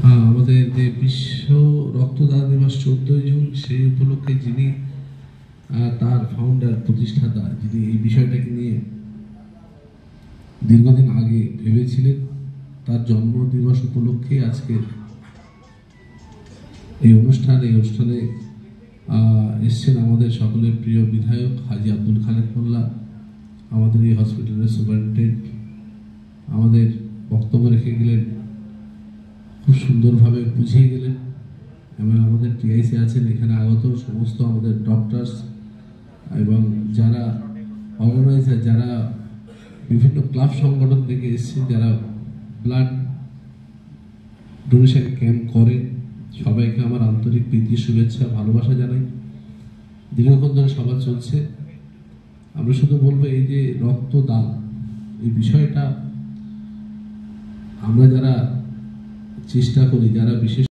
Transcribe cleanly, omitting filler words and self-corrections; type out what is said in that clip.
আমাদের যে বিশ্ব রক্তদান দিবস 14 জুন, সেই উপলক্ষে যিনি তার ফাউন্ডার প্রতিষ্ঠাতা, যিনি এই বিষয়টাকে নিয়ে দীর্ঘদিন আগে ভেবেছিলেন, তার জন্ম দিবস উপলক্ষে আজকে এই অনুষ্ঠানে এসছেন আমাদের সকলের প্রিয় বিধায়ক হাজী আব্দুল খালেক মোল্লা, আমাদের এই হসপিটালের সুপারিনটেন্ডেন্ট। আমাদের বক্তব্য রেখে গেলেন, খুব সুন্দরভাবে বুঝিয়ে গেলেন, এবং আমাদের টিআইসি আছেন এখানে আগত সমস্ত আমাদের ডক্টরস এবং যারা অর্গানাইজার, যারা বিভিন্ন ক্লাব সংগঠন থেকে এসেছেন, যারা ব্লাড ডোনেশন ক্যাম্প করেন, সবাইকে আমার আন্তরিক প্রীতি, শুভেচ্ছা, ভালোবাসা জানাই। দীর্ঘক্ষণ ধরে সভা চলছে। আমরা শুধু বলবো, এই যে রক্তদান, এই বিষয়টা আমরা যারা চেষ্টা করি, যারা বিশেষ